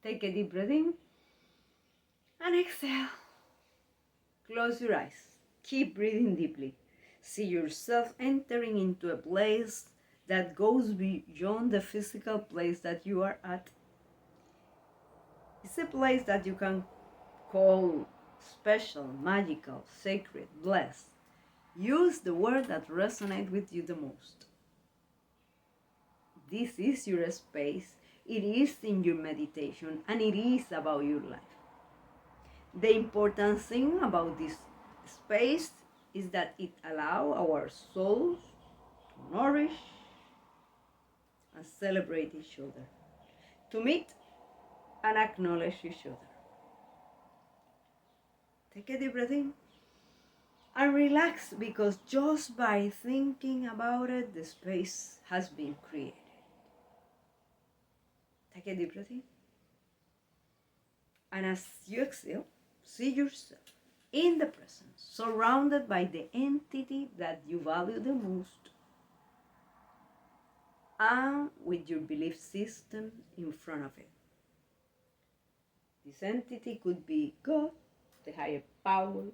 Take a deep breath in and exhale. Close your eyes. Keep breathing deeply. See yourself entering into a place that goes beyond the physical place that you are at. It's a place that you can call special, magical, sacred, blessed. Use the word that resonates with you the most. This is your space. It is in your meditation, and it is about your life. The important thing about this space is that it allows our souls to nourish and celebrate each other, to meet and acknowledge each other. Take a deep breath in and relax, because just by thinking about it, the space has been created. Take a deep breath in. And as you exhale, see yourself in the present, surrounded by the entity that you value the most, and with your belief system in front of it. This entity could be God, the higher power,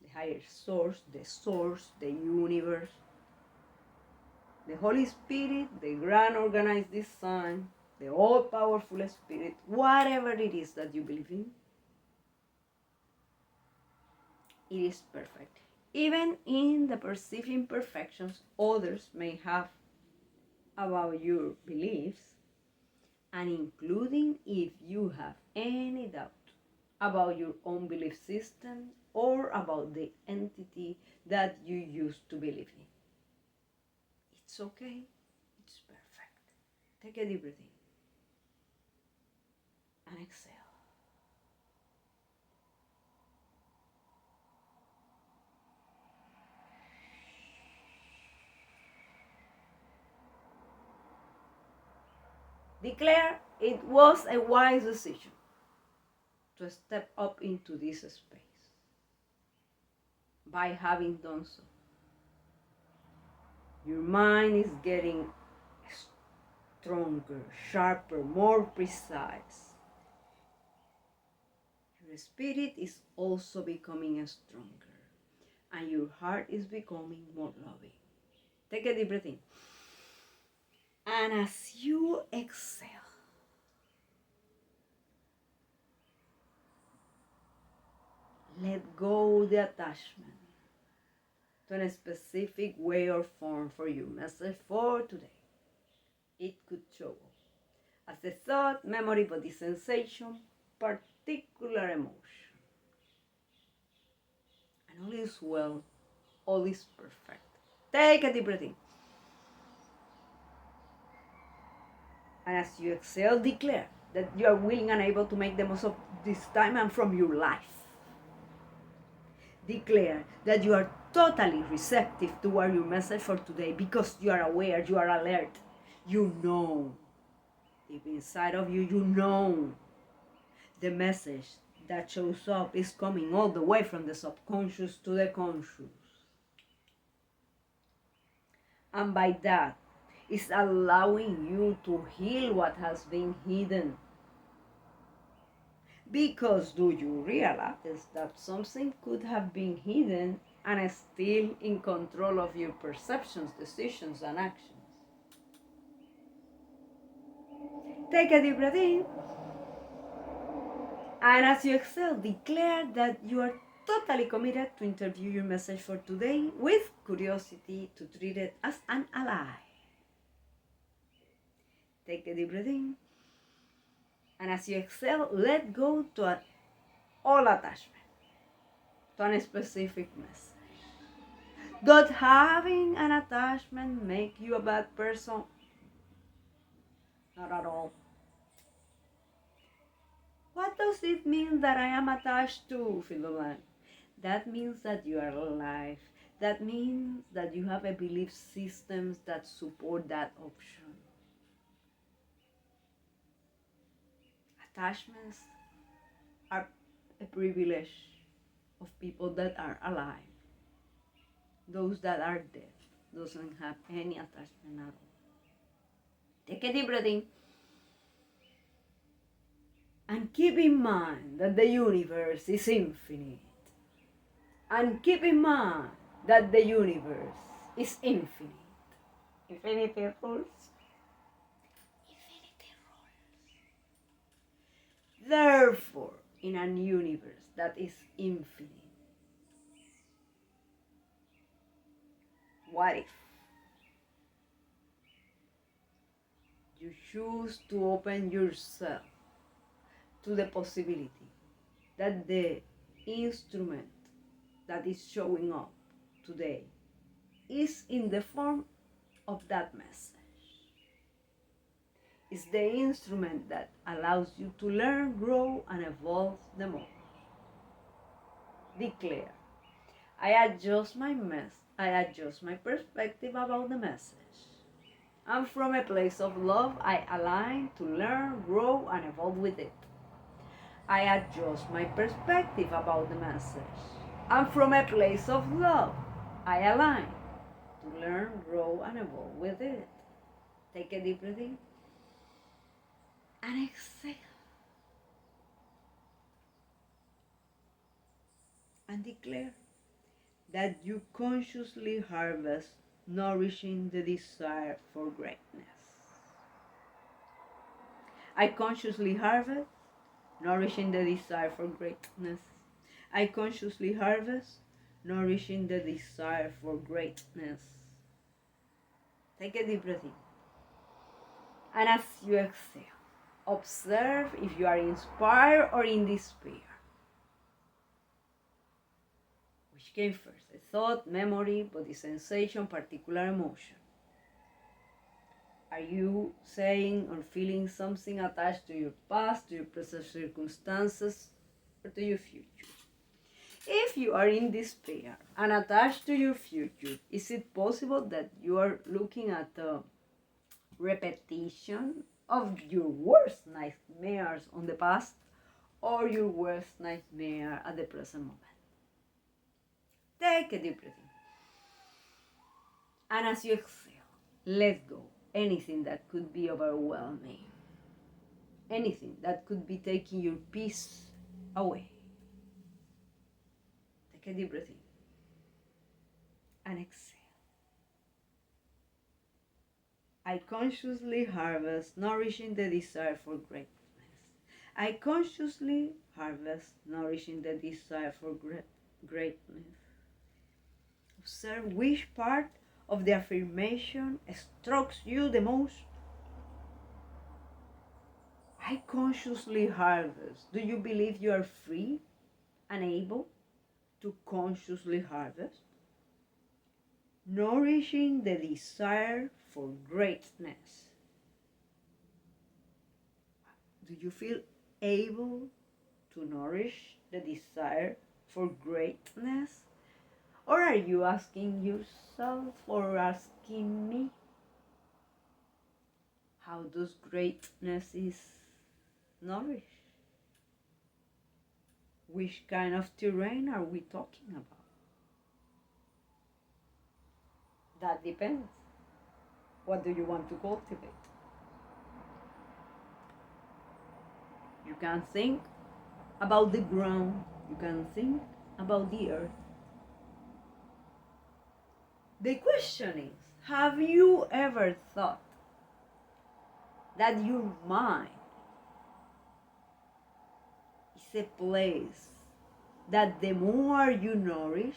the higher source, the universe, the Holy Spirit, the grand organized design, the all-powerful spirit, whatever it is that you believe in. It is perfect. Even in the perceived imperfections others may have about your beliefs, and including if you have any doubt about your own belief system or about the entity that you used to believe in. It's okay. It's perfect. Take a deep breath in and exhale. Declare it was a wise decision to step up into this space. By having done so, your mind is getting stronger, sharper, more precise. Your spirit is also becoming stronger, and your heart is becoming more loving. Take a deep breath in. And as you exhale, let go the attachment to a specific way or form for your message for today. It could show up as a thought, memory, body sensation, particular emotion. And all is well, all is perfect. Take a deep breath in. And as you exhale, declare that you are willing and able to make the most of this time and from your life. Declare that you are totally receptive toward your message for today, because you are aware, you are alert, you know. Deep inside of you, you know the message that shows up is coming all the way from the subconscious to the conscious. And by that, it's allowing you to heal what has been hidden. Because do you realize that something could have been hidden and still in control of your perceptions, decisions, and actions? Take a deep breath in. And as you exhale, declare that you are totally committed to interview your message for today with curiosity, to treat it as an ally. Take a deep breath in. And as you exhale, let go to all attachment to a specific message. Does having an attachment make you a bad person? Not at all. What does it mean that I am attached to, Philoman? That means that you are alive. That means that you have a belief systems that support that option. Attachments are a privilege of people that are alive. Those that are dead doesn't have any attachment at all. Take a deep breath in. And keep in mind that the universe is infinite. And keep in mind that the universe is infinite. Infinity rules. Infinity rules. Therefore, in a universe that is infinite, what if you choose to open yourself to the possibility that the instrument that is showing up today is in the form of that message? It's the instrument that allows you to learn, grow, and evolve the most. Declare, I adjust my perspective about the message. And from a place of love, I align to learn, grow, and evolve with it. I adjust my perspective about the message. And from a place of love, I align to learn, grow, and evolve with it. Take a deep breath in and exhale. And declare that you consciously harvest, nourishing the desire for greatness. I consciously harvest, nourishing the desire for greatness. I consciously harvest, nourishing the desire for greatness. Take a deep breath in. And as you exhale, observe if you are inspired or in despair. Which came first, a thought, memory, body sensation, particular emotion? Are you saying or feeling something attached to your past, to your present circumstances, or to your future? If you are in despair and attached to your future, is it possible that you are looking at a repetition of your worst nightmares on the past or your worst nightmare at the present moment? Take a deep breath in. And as you exhale, let go anything that could be overwhelming, anything that could be taking your peace away. Take a deep breath in and exhale. I consciously harvest, nourishing the desire for greatness. I consciously harvest, nourishing the desire for greatness. Observe which part of the affirmation strikes you the most. I consciously harvest. Do you believe you are free and able to consciously harvest? Nourishing the desire for greatness. Do you feel able to nourish the desire for greatness? Or are you asking yourself or asking me, how does greatness is nourished? Which kind of terrain are we talking about? That depends. What do you want to cultivate? You can think about the ground. You can think about the earth. The question is, have you ever thought that your mind is a place that the more you nourish,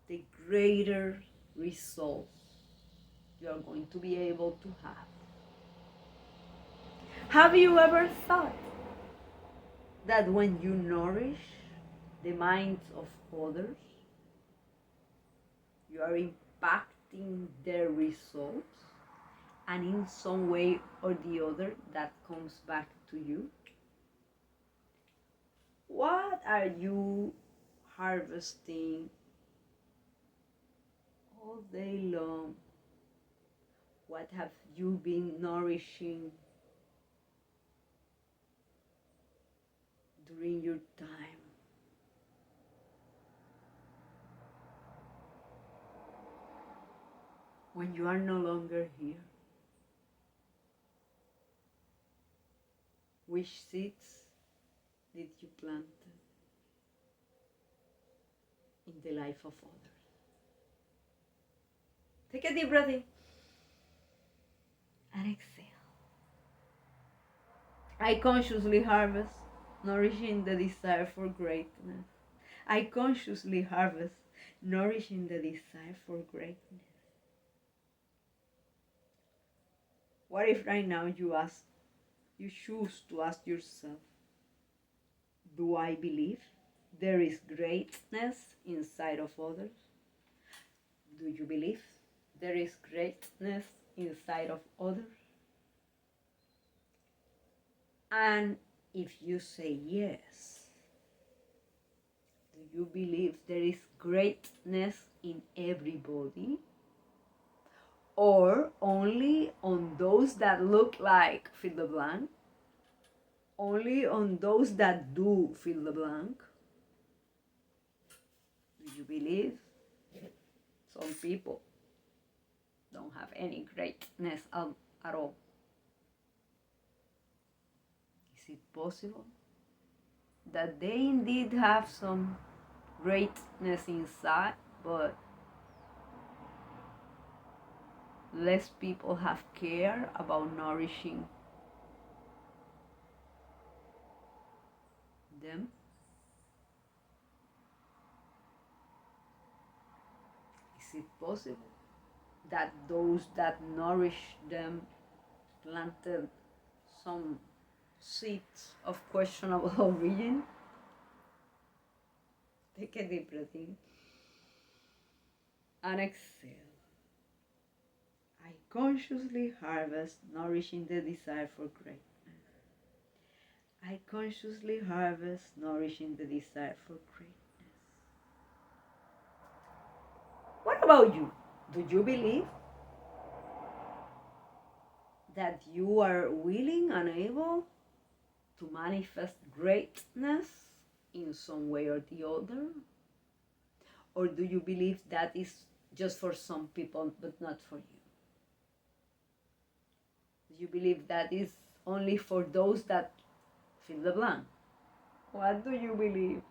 the greater results you are going to be able to have? Have you ever thought that when you nourish the minds of others, you are impacting their results, and in some way or the other that comes back to you? What are you harvesting all day long? What have you been nourishing during your time? When you are no longer here, Which seeds did you plant in the life of others? Take a deep breath in and exhale. I consciously harvest, nourishing the desire for greatness. I consciously harvest, nourishing the desire for greatness. What if right now you choose to ask yourself, do I believe there is greatness inside of others? Do you believe there is greatness inside of others? And if you say yes, do you believe there is greatness in everybody? Or only on those that look like fill the blank? Only on those that do fill the blank? Do you believe some people don't have any greatness at all? Is it possible that they indeed have some greatness inside, but less people have care about nourishing them? Is it possible that those that nourish them planted some seeds of questionable origin? Take a deep breath in and exhale. I consciously harvest, nourishing the desire for greatness. I consciously harvest, nourishing the desire for greatness. What about you? Do you believe that you are willing and able to manifest greatness in some way or the other? Or do you believe that is just for some people but not for you? Do you believe that is only for those that fill the blank? What do you believe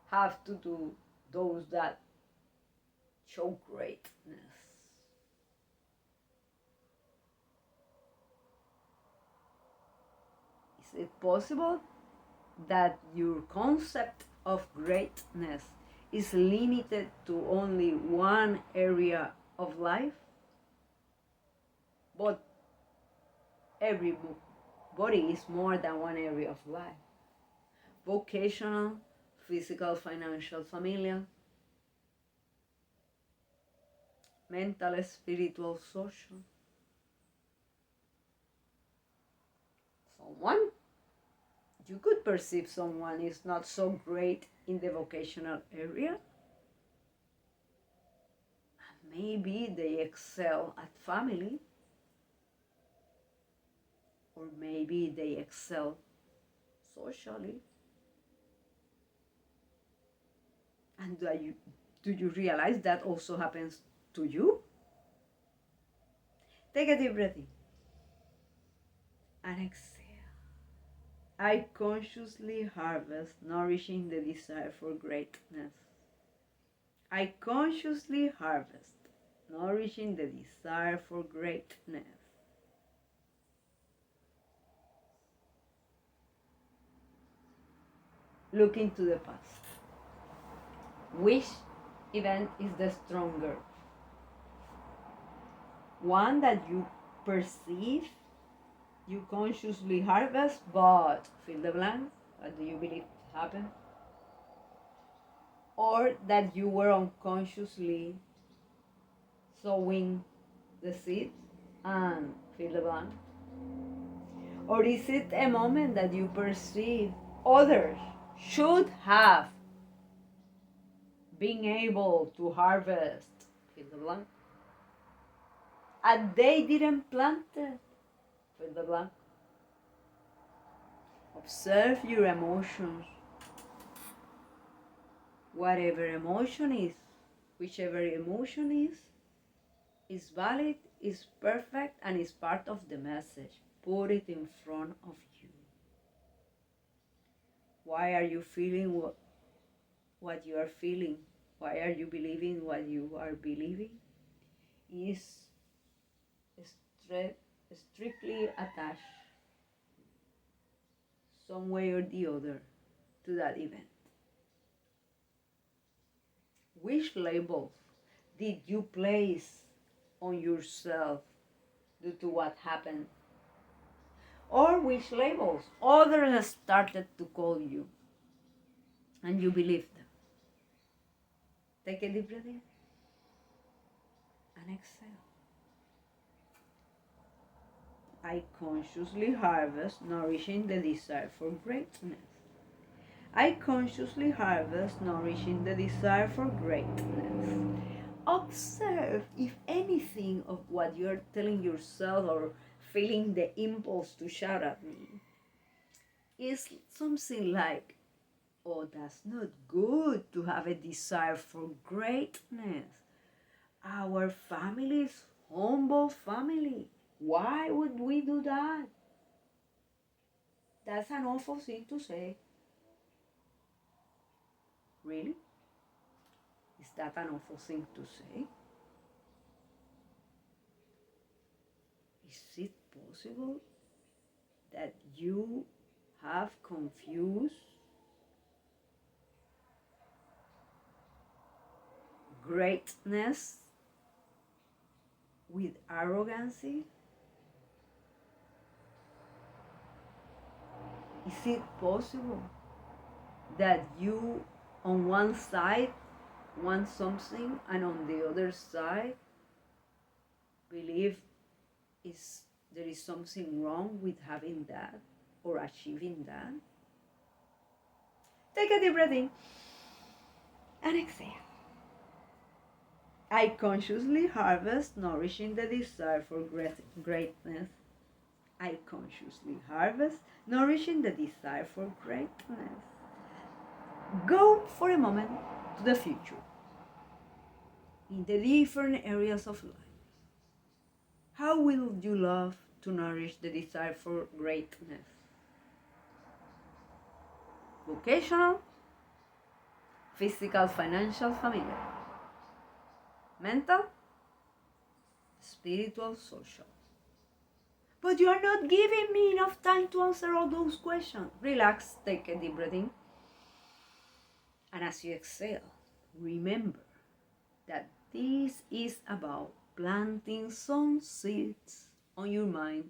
have to do those that show greatness? Is it possible that your concept of greatness is limited to only one area of life? But everybody is more than one area of life. Vocational, physical, financial, familial, mental, spiritual, social. You could perceive someone is not so great in the vocational area. Maybe they excel at family, or maybe they excel socially. And do you realize that also happens to you? Take a deep breath in and exhale. I consciously harvest, nourishing the desire for greatness. I consciously harvest, nourishing the desire for greatness. Look into the past. Which event is the stronger? One that you perceive, you consciously harvest, but fill the blank. What do you believe happened? Or that you were unconsciously sowing the seeds and fill the blank? Or is it a moment that you perceive others should have been able to harvest, fill the blank, and they didn't plant it, fill the blank? Observe your emotions. Whatever emotion is, whichever emotion is valid, is perfect, and is part of the message. Put it in front of you. Why are you feeling what you are feeling? Why are you believing what you are believing? Is stre- strictly attached some way or the other to that event. Which labels did you place on yourself due to what happened? Or which labels others started to call you and you believed them? Take a deep breath in and exhale. I consciously harvest, nourishing the desire for greatness. I consciously harvest, nourishing the desire for greatness. Observe if anything of what you're telling yourself or feeling the impulse to shout at me is something like, oh, that's not good to have a desire for greatness. Our family is humble family. Why would we do that? That's an awful thing to say. Really? Is that an awful thing to say? Is it possible that you have confused greatness with arrogancy? Is it possible that you on one side want something and on the other side believe there is something wrong with having that or achieving that? Take a deep breath in and exhale. I consciously harvest, nourishing the desire for greatness. I consciously harvest, nourishing the desire for greatness. Go for a moment to the future, in the different areas of life. How will you love to nourish the desire for greatness? Vocational, physical, financial, familiar. Mental, spiritual, social. But you are not giving me enough time to answer all those questions. Relax, take a deep breath in. And as you exhale, remember that this is about planting some seeds on your mind.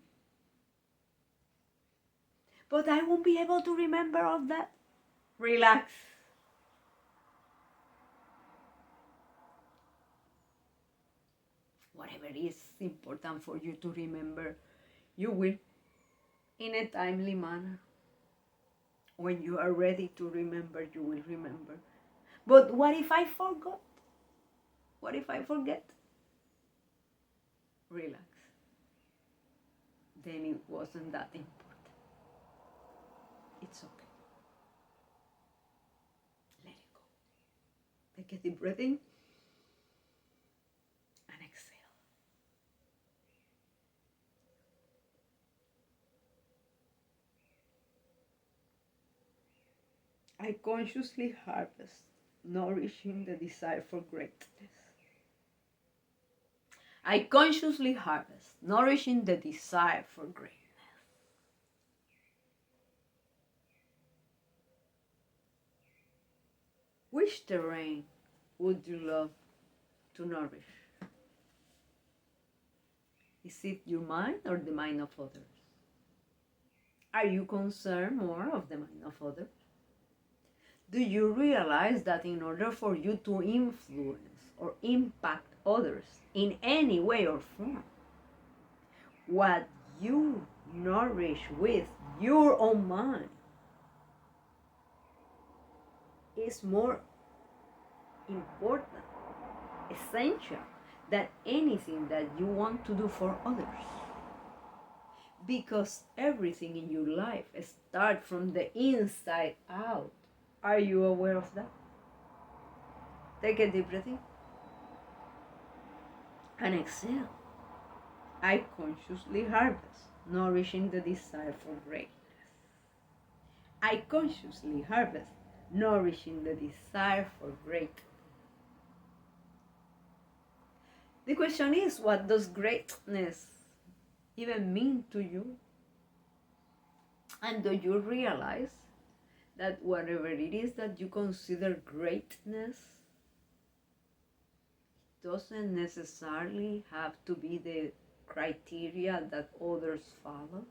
But I won't be able to remember all that. Relax. Whatever is important for you to remember, you will, in a timely manner. When you are ready to remember, you will remember. But what if I forgot? What if I forget? Relax. Then it wasn't that important. It's okay. Let it go. Take a deep breath in and exhale. I consciously harvest, nourishing the desire for greatness. I consciously harvest, nourishing the desire for greatness. Which terrain would you love to nourish? Is it your mind or the mind of others? Are you concerned more of the mind of others? Do you realize that in order for you to influence or impact others in any way or form, what you nourish with your own mind is more important, essential than anything that you want to do for others? Because everything in your life starts from the inside out. Are you aware of that? Take a deep breath in and exhale. I consciously harvest, nourishing the desire for greatness. I consciously harvest, nourishing the desire for great. The question is, what does greatness even mean to you? And do you realize that whatever it is that you consider greatness doesn't necessarily have to be the criteria that others follow?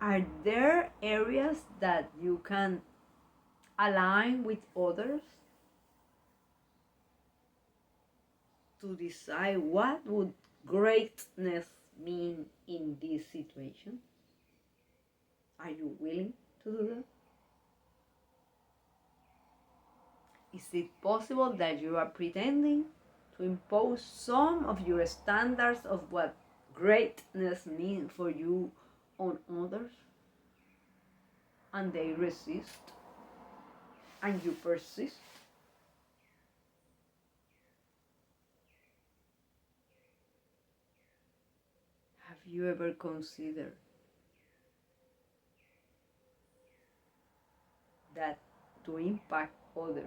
Are there areas that you can align with others to decide what would greatness mean in this situation? Are you willing to do that? Is it possible that you are pretending to impose some of your standards of what greatness means for you on others, and they resist and you persist? Have you ever considered that to impact others,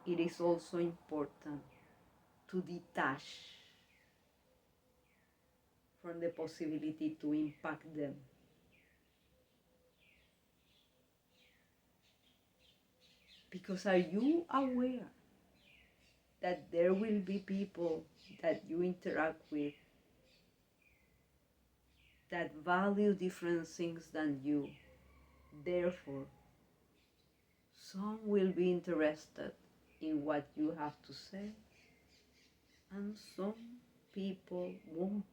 it is also important to detach from the possibility to impact them? Because are you aware that there will be people that you interact with that value different things than you? Therefore, some will be interested in what you have to say, and some people won't.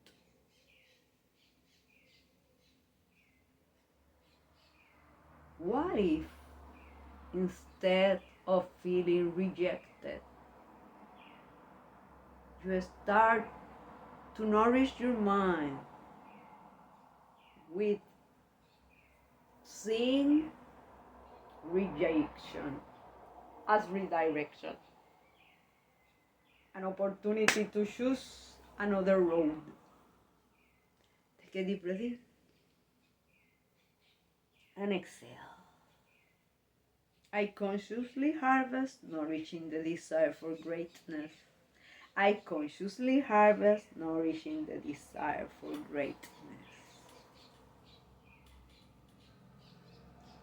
What if, instead of feeling rejected, you start to nourish your mind with seeing rejection as redirection, an opportunity to choose another road? Take a deep breath in and exhale. I consciously harvest, nourishing the desire for greatness. I consciously harvest, nourishing the desire for greatness.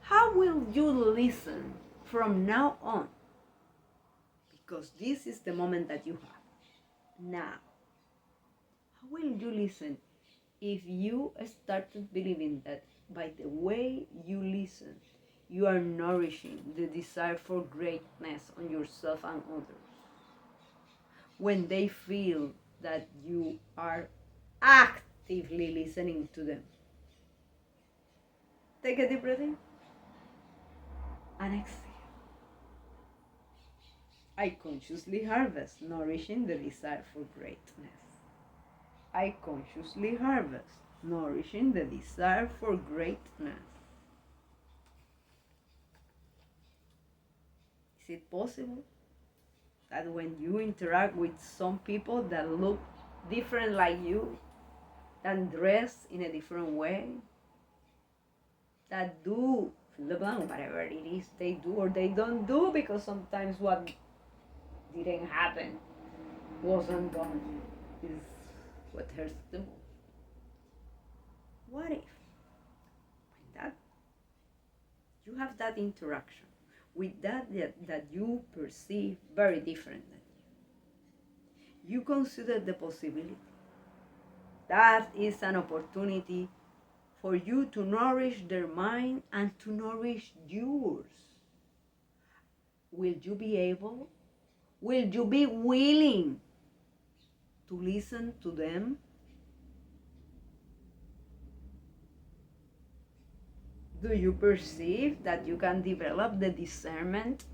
How will you listen from now on? Because this is the moment that you have now. How will you listen if you started believing that by the way you listen, you are nourishing the desire for greatness on yourself and others? When they feel that you are actively listening to them. Take a deep breath in and exhale. I consciously harvest, nourishing the desire for greatness. I consciously harvest, nourishing the desire for greatness. Is it possible that when you interact with some people that look different like you, that dress in a different way, that do whatever it is they do or they don't do, because sometimes what didn't happen, wasn't done, is what hurts the most? What if when that you have that interaction with that you perceive very different than you consider the possibility that is an opportunity for you to nourish their mind and to nourish yours? Will you be able? Will you be willing to listen to them? Do you perceive that you can develop the discernment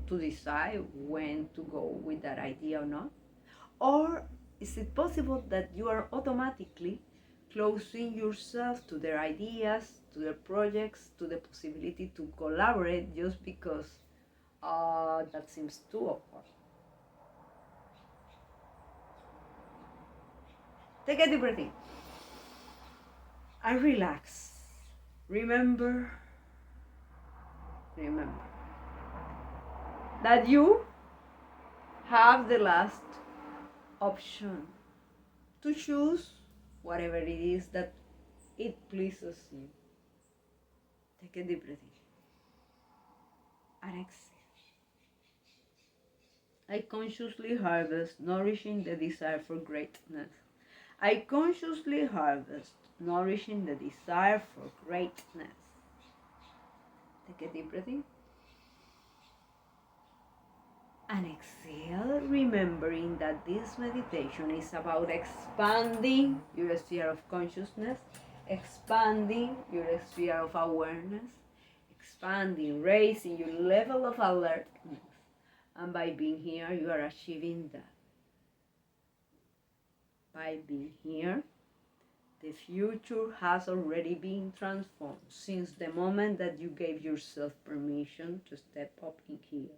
to decide when to go with that idea or not? Or is it possible that you are automatically closing yourself to their ideas, to their projects, to the possibility to collaborate just because that seems too awkward? Take a deep breath in and relax. Remember, remember that you have the last option to choose whatever it is that it pleases you. Take a deep breath in and exhale. I consciously harvest, nourishing the desire for greatness. I consciously harvest, nourishing the desire for greatness. Take a deep breath in and exhale, remembering that this meditation is about expanding your sphere of consciousness, expanding your sphere of awareness, expanding, raising your level of alertness. And by being here, you are achieving that. By being here, the future has already been transformed since the moment that you gave yourself permission to step up in here.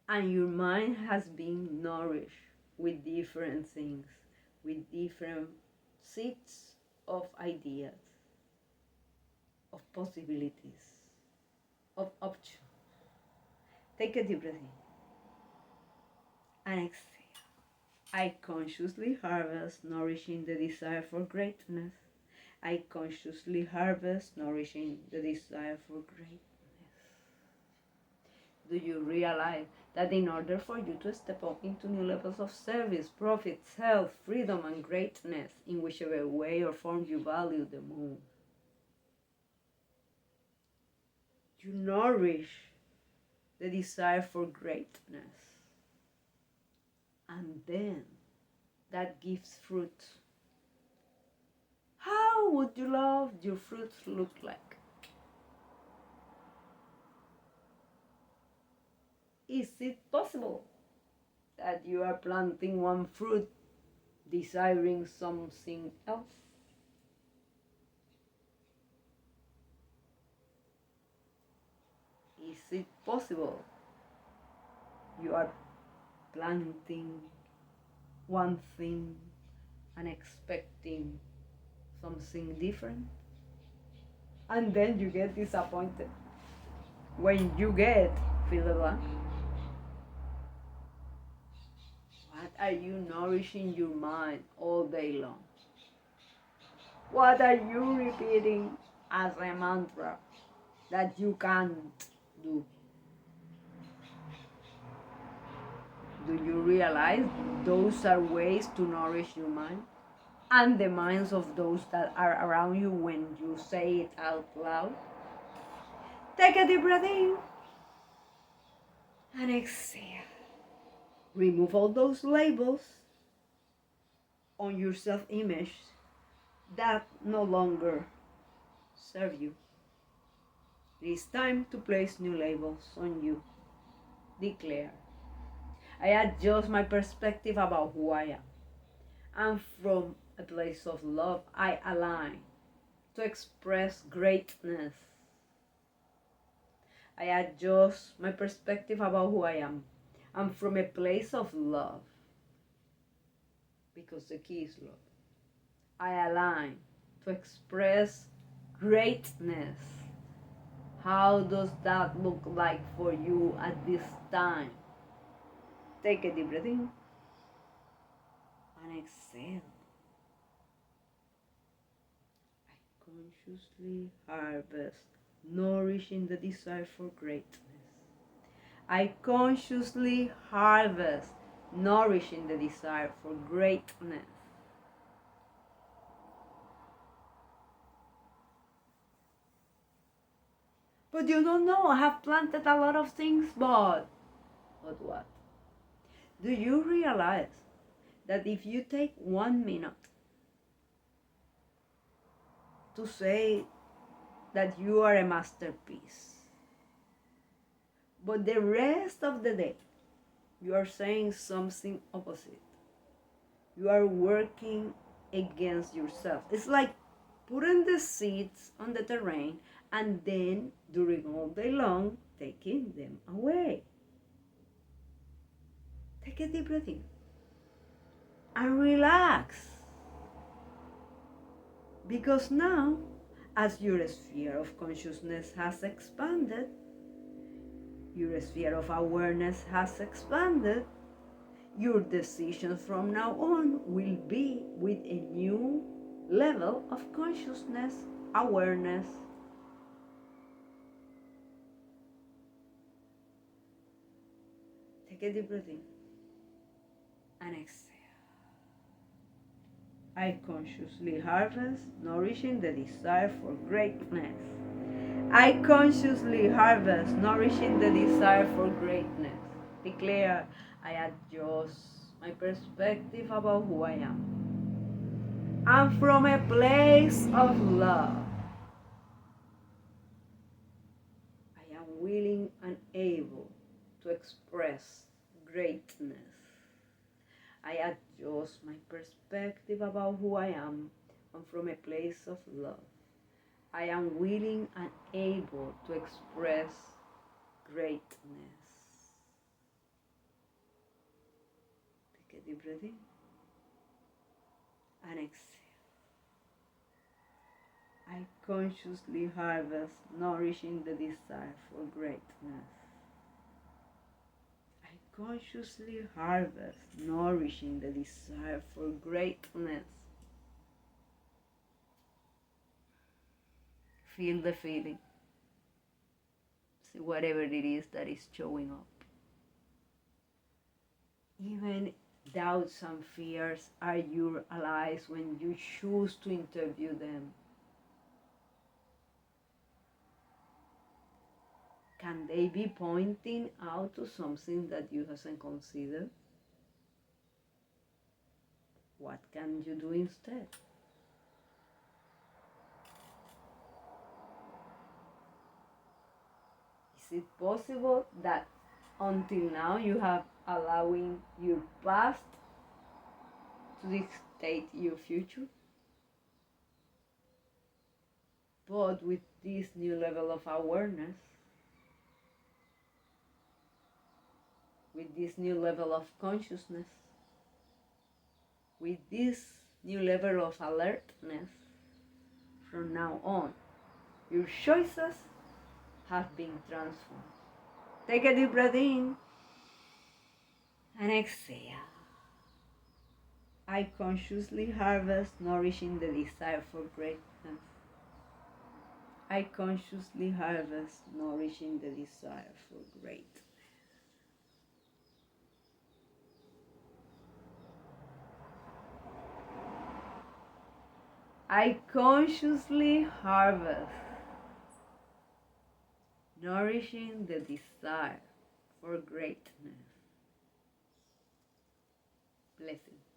And your mind has been nourished with different things, with different seeds of ideas, of possibilities, of options. Take a deep breath in and exhale. I consciously harvest, nourishing the desire for greatness. I consciously harvest, nourishing the desire for greatness. Do you realize that in order for you to step up into new levels of service, profit, health, freedom, and greatness, in whichever way or form you value the most, you nourish the desire for greatness, and then that gives fruit. How would you love your fruits look like? Is it possible that you are planting one fruit, desiring something else? Is it possible you are planting one thing and expecting something different? And then you get disappointed when you get fill the blank. What are you nourishing your mind all day long? What are you repeating as a mantra that you can't do? Do you realize those are ways to nourish your mind and the minds of those that are around you when you say it out loud? Take a deep breath in and exhale. Remove all those labels on your self-image that no longer serve you. It is time to place new labels on you. Declare, I adjust my perspective about who I am. And from a place of love, I align to express greatness. I adjust my perspective about who I am. And from a place of love, because the key is love, I align to express greatness. How does that look like for you at this time? Take a deep breath in and exhale. I consciously harvest, nourishing the desire for greatness. I consciously harvest, nourishing the desire for greatness. But you don't know, I have planted a lot of things, but what? Do you realize that if you take 1 minute to say that you are a masterpiece, but the rest of the day you are saying something opposite, you are working against yourself. It's like putting the seeds on the terrain and then during all day long taking them away. Take a deep breath in and relax. Because now, as your sphere of consciousness has expanded, your sphere of awareness has expanded, your decisions from now on will be with a new level of consciousness, awareness. Take a deep breath in and exhale. I consciously harvest, nourishing the desire for greatness. I consciously harvest, nourishing the desire for greatness. Declare, I adjust my perspective about who I am. And from a place of love, I am willing and able to express greatness. I adjust my perspective about who I am, and from a place of love, I am willing and able to express greatness. Take a deep breath in and exhale. I consciously harvest, nourishing the desire for greatness. I consciously harvest, nourishing the desire for greatness. Feel the feeling. See whatever it is that is showing up. Even doubts and fears are your allies when you choose to interview them. Can they be pointing out to something that you haven't considered? What can you do instead? Is it possible that until now you have allowing your past to dictate your future? But with this new level of awareness, with this new level of consciousness, with this new level of alertness, from now on, your choices have been transformed. Take a deep breath in and exhale. I consciously harvest, nourishing the desire for greatness. I consciously harvest, nourishing the desire for greatness. I consciously harvest, nourishing the desire for greatness. Blessings.